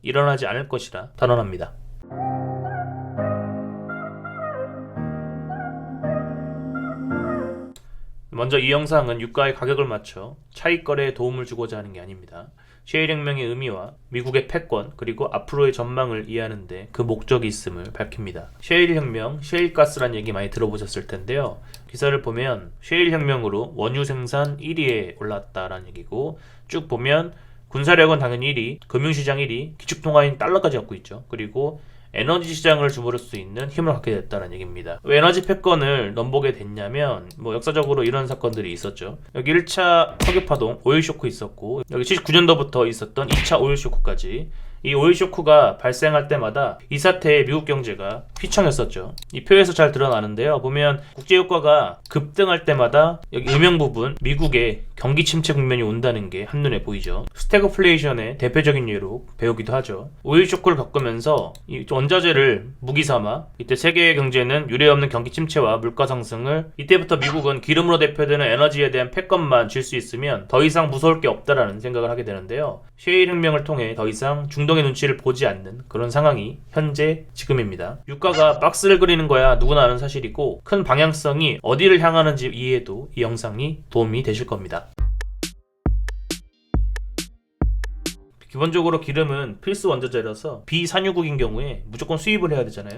일어나지 않을 것이라 단언합니다. 먼저 이 영상은 유가의 가격을 맞춰 차익 거래에 도움을 주고자 하는 게 아닙니다. 셰일 혁명의 의미와 미국의 패권 그리고 앞으로의 전망을 이해하는 데 그 목적이 있음을 밝힙니다. 셰일 혁명, 셰일 가스란 얘기 많이 들어보셨을 텐데요. 기사를 보면 셰일 혁명으로 원유 생산 1위에 올랐다라는 얘기고, 쭉 보면 군사력은 당연히 1위, 금융시장 1위, 기축통화인 달러까지 갖고 있죠. 그리고 에너지 시장을 주무를 수 있는 힘을 갖게 됐다는 얘기입니다. 왜 에너지 패권을 넘보게 됐냐면 역사적으로 이런 사건들이 있었죠. 여기 1차 석유파동 오일 쇼크 있었고, 여기 79년도부터 있었던 2차 오일 쇼크까지, 이 오일 쇼크가 발생할 때마다 이 사태에 미국 경제가 휘청였었죠. 이 표에서 잘 드러나는데요. 보면 국제유가가 급등할 때마다 여기 음영 부분 미국의 경기 침체 국면이 온다는 게 한눈에 보이죠. 스태그플레이션의 대표적인 예로 배우기도 하죠. 오일 쇼크를 겪으면서 이 원자재를 무기 삼아 이때 세계의 경제는 유례없는 경기 침체와 물가 상승을, 이때부터 미국은 기름으로 대표되는 에너지에 대한 패권만 쥘 수 있으면 더 이상 무서울 게 없다라는 생각을 하게 되는데요. 셰일 혁명을 통해 더 이상 중동의 눈치를 보지 않는 그런 상황이 현재 지금입니다. 유가가 박스를 그리는 거야 누구나 아는 사실이고, 큰 방향성이 어디를 향하는지 이해에도 이 영상이 도움이 되실 겁니다. 기본적으로 기름은 필수 원자재라서 비산유국인 경우에 무조건 수입을 해야 되잖아요.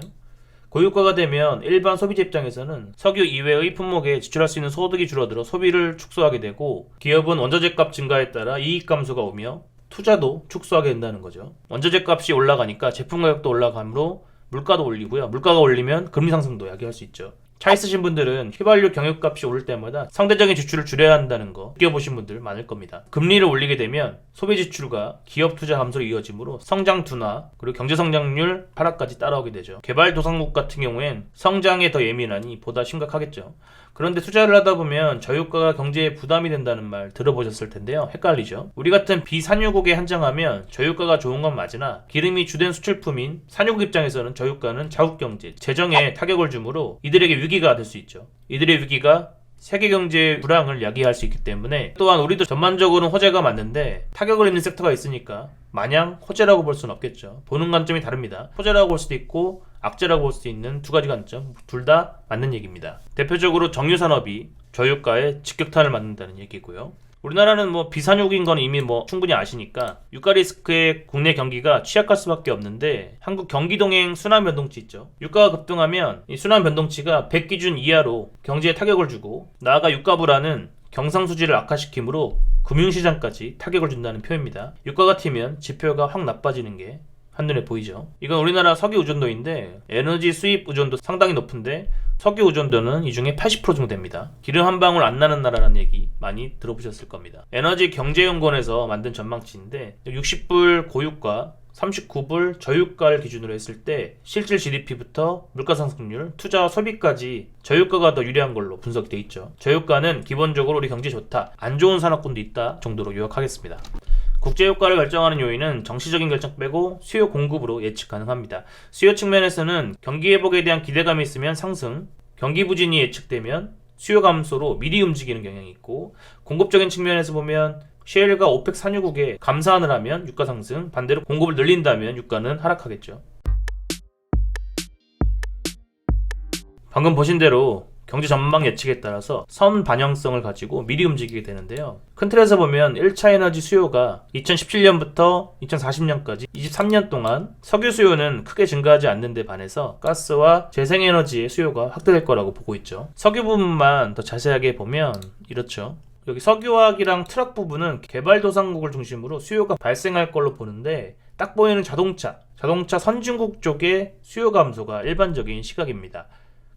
고유가가 되면 일반 소비자 입장에서는 석유 이외의 품목에 지출할 수 있는 소득이 줄어들어 소비를 축소하게 되고, 기업은 원자재 값 증가에 따라 이익 감소가 오며 투자도 축소하게 된다는 거죠. 원자재 값이 올라가니까 제품 가격도 올라가므로 물가도 올리고요. 물가가 올리면 금리 상승도 야기할 수 있죠. 차 있으신 분들은 휘발유 경유값이 오를 때마다 상대적인 지출을 줄여야 한다는 거 느껴보신 분들 많을 겁니다. 금리를 올리게 되면 소비 지출과 기업 투자 감소로 이어지므로 성장 둔화 그리고 경제 성장률 하락까지 따라오게 되죠. 개발도상국 같은 경우엔 성장에 더 예민하니 보다 심각하겠죠. 그런데 투자를 하다 보면 저유가가 경제에 부담이 된다는 말 들어보셨을 텐데요. 헷갈리죠. 우리 같은 비산유국에 한정하면 저유가가 좋은 건 맞으나, 기름이 주된 수출품인 산유국 입장에서는 저유가는 자국경제, 재정에 타격을 주므로 이들에게 위기가 될 수 있죠. 이들의 위기가 세계 경제의 불황을 야기할 수 있기 때문에, 또한 우리도 전반적으로는 호재가 맞는데 타격을 입는 섹터가 있으니까 마냥 호재라고 볼 수는 없겠죠. 보는 관점이 다릅니다. 호재라고 볼 수도 있고 악재라고 볼 수도 있는 두 가지 관점, 둘 다 맞는 얘기입니다. 대표적으로 정유산업이 저유가에 직격탄을 맞는다는 얘기고요. 우리나라는 비산유국인 건 이미 충분히 아시니까 유가 리스크에 국내 경기가 취약할 수밖에 없는데, 한국 경기동행 순환 변동치 있죠. 유가가 급등하면 이 순환 변동치가 100 기준 이하로 경제에 타격을 주고, 나아가 유가 불안은 경상수지를 악화시키므로 금융시장까지 타격을 준다는 표입니다. 유가가 튀면 지표가 확 나빠지는 게 한눈에 보이죠. 이건 우리나라 석유 의존도인데, 에너지 수입 의존도 상당히 높은데 석유 의존도는 이 중에 80% 정도 됩니다. 기름 한 방울 안 나는 나라라는 얘기 많이 들어보셨을 겁니다. 에너지 경제연구원에서 만든 전망치인데, 60불 고유가, 39불 저유가를 기준으로 했을 때 실질 GDP부터 물가상승률, 투자와 소비까지 저유가가 더 유리한 걸로 분석이 돼 있죠. 저유가는 기본적으로 우리 경제 좋다, 안 좋은 산업군도 있다 정도로 요약하겠습니다. 국제유가를 결정하는 요인은 정치적인 결정 빼고 수요 공급으로 예측 가능합니다. 수요 측면에서는 경기 회복에 대한 기대감이 있으면 상승, 경기 부진이 예측되면 수요 감소로 미리 움직이는 경향이 있고, 공급적인 측면에서 보면 셰일과 오펙 산유국에 감사안을 하면 유가 상승, 반대로 공급을 늘린다면 유가는 하락하겠죠. 방금 보신 대로 경제 전망 예측에 따라서 선 반영성을 가지고 미리 움직이게 되는데요. 큰 틀에서 보면 1차 에너지 수요가 2017년부터 2040년까지 23년 동안 석유 수요는 크게 증가하지 않는 데 반해서 가스와 재생에너지의 수요가 확대될 거라고 보고 있죠. 석유 부분만 더 자세하게 보면 이렇죠. 여기 석유화학이랑 트럭 부분은 개발도상국을 중심으로 수요가 발생할 걸로 보는데, 딱 보이는 자동차 선진국 쪽의 수요 감소가 일반적인 시각입니다.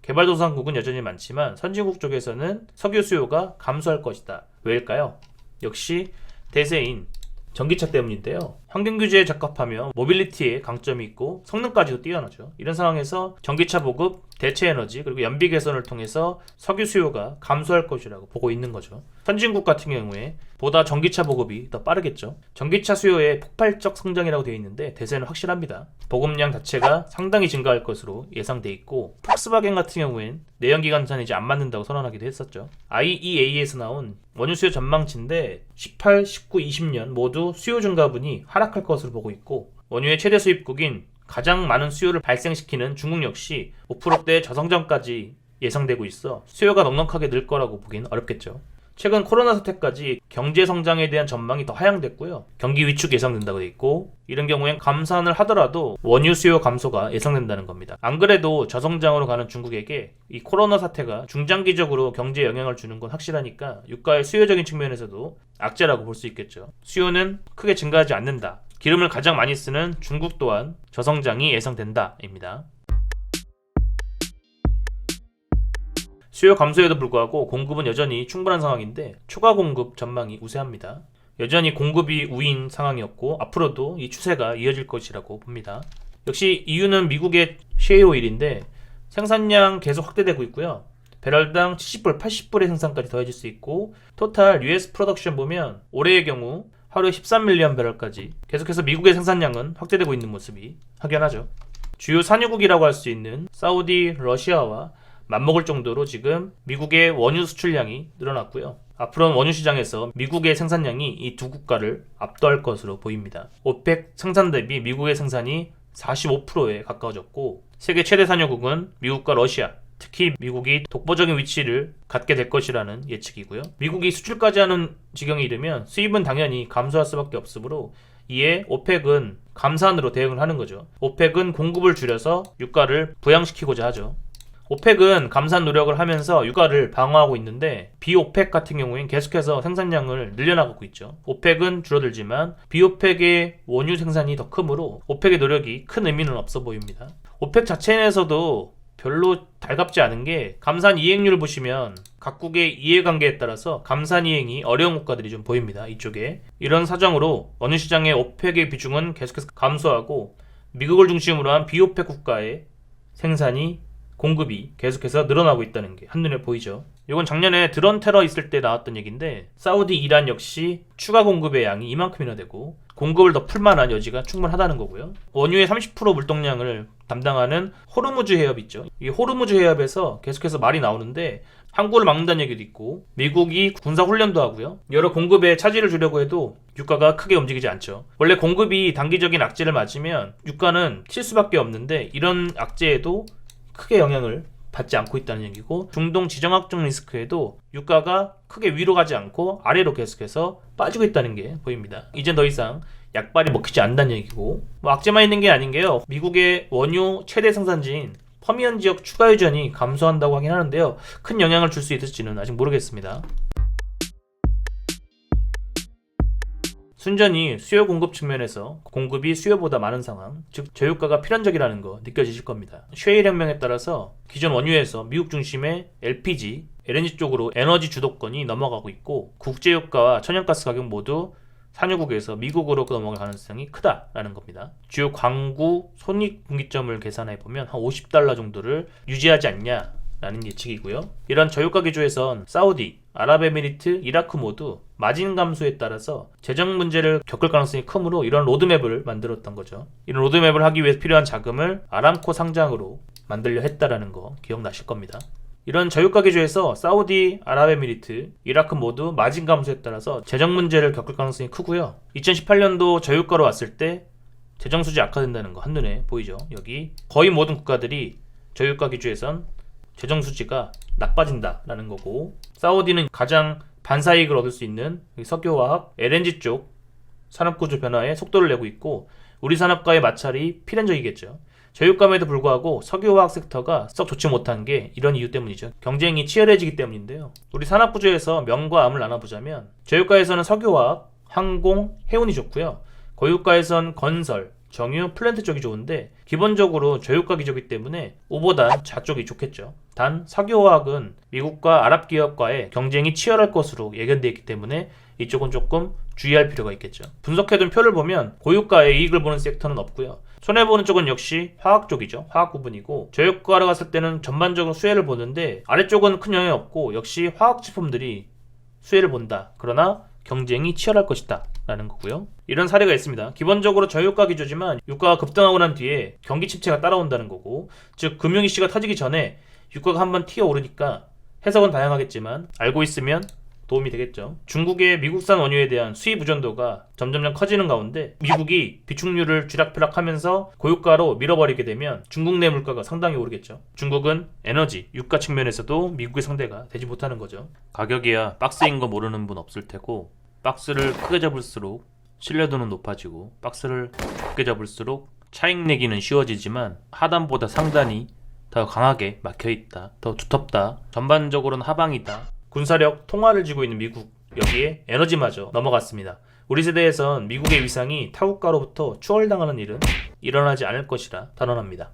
개발도상국은 여전히 많지만 선진국 쪽에서는 석유 수요가 감소할 것이다. 왜일까요? 역시 대세인 전기차 때문인데요. 환경 규제에 적합하며 모빌리티에 강점이 있고 성능까지도 뛰어나죠. 이런 상황에서 전기차 보급, 대체 에너지 그리고 연비 개선을 통해서 석유 수요가 감소할 것이라고 보고 있는 거죠. 선진국 같은 경우에 보다 전기차 보급이 더 빠르겠죠. 전기차 수요의 폭발적 성장이라고 되어 있는데 대세는 확실합니다. 보급량 자체가 상당히 증가할 것으로 예상돼 있고, 폭스바겐 같은 경우엔 내연기관차는 이제 안 맞는다고 선언하기도 했었죠. IEA에서 나온 원유 수요 전망치인데 18, 19, 20년 모두 수요 증가분이 하락할 것으로 보고 있고, 원유의 최대 수입국인 가장 많은 수요를 발생시키는 중국 역시 5%대 저성장까지 예상되고 있어 수요가 넉넉하게 늘 거라고 보긴 어렵겠죠. 최근 코로나 사태까지 경제 성장에 대한 전망이 더 하향됐고요. 경기 위축 예상된다고 돼 있고 이런 경우엔 감산을 하더라도 원유 수요 감소가 예상된다는 겁니다. 안 그래도 저성장으로 가는 중국에게 이 코로나 사태가 중장기적으로 경제에 영향을 주는 건 확실하니까 유가의 수요적인 측면에서도 악재라고 볼 수 있겠죠. 수요는 크게 증가하지 않는다. 기름을 가장 많이 쓰는 중국 또한 저성장이 예상된다입니다. 수요 감소에도 불구하고 공급은 여전히 충분한 상황인데 추가 공급 전망이 우세합니다. 여전히 공급이 우위인 상황이었고 앞으로도 이 추세가 이어질 것이라고 봅니다. 역시 이유는 미국의 셰일 오일인데 생산량 계속 확대되고 있고요. 배럴당 70불, 80불의 생산까지 더해질 수 있고 토탈 US 프로덕션 보면 올해의 경우 하루에 13밀리언 배럴까지 계속해서 미국의 생산량은 확대되고 있는 모습이 확연하죠. 주요 산유국이라고 할 수 있는 사우디, 러시아와 맞먹을 정도로 지금 미국의 원유 수출량이 늘어났고요. 앞으로는 원유 시장에서 미국의 생산량이 이 두 국가를 압도할 것으로 보입니다. 오펙 생산 대비 미국의 생산이 45%에 가까워졌고 세계 최대 산유국은 미국과 러시아, 특히 미국이 독보적인 위치를 갖게 될 것이라는 예측이고요. 미국이 수출까지 하는 지경에 이르면 수입은 당연히 감소할 수밖에 없으므로 이에 오펙은 감산으로 대응을 하는 거죠. 오펙은 공급을 줄여서 유가를 부양시키고자 하죠. 오펙은 감산 노력을 하면서 유가를 방어하고 있는데 비오펙 같은 경우엔 계속해서 생산량을 늘려나가고 있죠. 오펙은 줄어들지만 비오펙의 원유 생산이 더 크므로 오펙의 노력이 큰 의미는 없어 보입니다. 오펙 자체 내에서도 별로 달갑지 않은 게 감산 이행률을 보시면 각국의 이해관계에 따라서 감산 이행이 어려운 국가들이 좀 보입니다. 이쪽에 이런 사정으로 원유 시장의 오펙의 비중은 계속해서 감소하고 미국을 중심으로 한 비오펙 국가의 생산이 공급이 계속해서 늘어나고 있다는 게 한눈에 보이죠. 이건 작년에 드론 테러 있을 때 나왔던 얘기인데 사우디, 이란 역시 추가 공급의 양이 이만큼이나 되고 공급을 더 풀만한 여지가 충분하다는 거고요. 원유의 30% 물동량을 담당하는 호르무즈 해협 있죠. 이 호르무즈 해협에서 계속해서 말이 나오는데 항구를 막는다는 얘기도 있고 미국이 군사훈련도 하고요. 여러 공급에 차질을 주려고 해도 유가가 크게 움직이지 않죠. 원래 공급이 단기적인 악재를 맞으면 유가는 칠 수밖에 없는데 이런 악재에도 크게 영향을 받지 않고 있다는 얘기고 중동 지정학적 리스크에도 유가가 크게 위로 가지 않고 아래로 계속해서 빠지고 있다는 게 보입니다. 이젠 더 이상 약발이 먹히지 않는다는 얘기고 악재만 있는 게 아닌 게요. 미국의 원유 최대 생산지인 퍼미언 지역 추가 유전이 감소한다고 하긴 하는데요. 큰 영향을 줄 수 있을지는 아직 모르겠습니다. 순전히 수요 공급 측면에서 공급이 수요보다 많은 상황, 즉 저유가가 필연적이라는 거 느껴지실 겁니다. 셰일 혁명에 따라서 기존 원유에서 미국 중심의 LPG, LNG 쪽으로 에너지 주도권이 넘어가고 있고 국제유가와 천연가스 가격 모두 산유국에서 미국으로 넘어갈 가능성이 크다라는 겁니다. 주요 광구 손익분기점을 계산해보면 한 $50 정도를 유지하지 않냐라는 예측이고요. 이런 저유가 기조에선 사우디, 아랍에미리트, 이라크 모두 마진 감소에 따라서 재정 문제를 겪을 가능성이 크므로 이런 로드맵을 만들었던 거죠. 이런 로드맵을 하기 위해서 필요한 자금을 아람코 상장으로 만들려 했다라는 거 기억나실 겁니다. 이런 저유가 기조에서 사우디, 아랍에미리트, 이라크 모두 마진 감소에 따라서 재정 문제를 겪을 가능성이 크고요. 2018년도 저유가로 왔을 때 재정 수지 악화된다는 거 한눈에 보이죠. 여기 거의 모든 국가들이 저유가 기조에선 재정 수지가 나빠진다라는 거고 사우디는 가장 반사이익을 얻을 수 있는 석유화학, LNG 쪽 산업구조 변화에 속도를 내고 있고 우리 산업과의 마찰이 필연적이겠죠. 저유가임에도 불구하고 석유화학 섹터가 썩 좋지 못한 게 이런 이유 때문이죠. 경쟁이 치열해지기 때문인데요. 우리 산업구조에서 명과 암을 나눠보자면 저유가에서는 석유화학, 항공, 해운이 좋고요. 고유가에선 건설, 정유, 플랜트 쪽이 좋은데 기본적으로 저유가 기조이기 때문에 우보단 좌쪽이 좋겠죠. 단 석유화학은 미국과 아랍 기업과의 경쟁이 치열할 것으로 예견되어 있기 때문에 이쪽은 조금 주의할 필요가 있겠죠. 분석해둔 표를 보면 고유가의 이익을 보는 섹터는 없고요. 손해보는 쪽은 역시 화학 쪽이죠. 화학 부분이고 저유가로 갔을 때는 전반적으로 수혜를 보는데 아래쪽은 큰 영향이 없고 역시 화학 제품들이 수혜를 본다. 그러나 경쟁이 치열할 것이다 라는 거고요. 이런 사례가 있습니다. 기본적으로 저유가 기조지만 유가가 급등하고 난 뒤에 경기 침체가 따라온다는 거고 즉 금융 이슈가 터지기 전에 유가가 한번 튀어오르니까 해석은 다양하겠지만 알고 있으면 도움이 되겠죠. 중국의 미국산 원유에 대한 수입 의존도가 점점 커지는 가운데 미국이 비축류를 쥐락펴락하면서 고유가로 밀어버리게 되면 중국 내 물가가 상당히 오르겠죠. 중국은 에너지, 유가 측면에서도 미국의 상대가 되지 못하는 거죠. 가격이야 박스인 거 모르는 분 없을 테고, 박스를 크게 잡을수록 신뢰도는 높아지고 박스를 작게 잡을수록 차익 내기는 쉬워지지만 하단보다 상단이 더 강하게 막혀있다, 더 두텁다, 전반적으로는 하방이다. 군사력 통화를 쥐고 있는 미국, 여기에 에너지마저 넘어갔습니다. 우리 세대에선 미국의 위상이 타국가로부터 추월당하는 일은 일어나지 않을 것이라 단언합니다.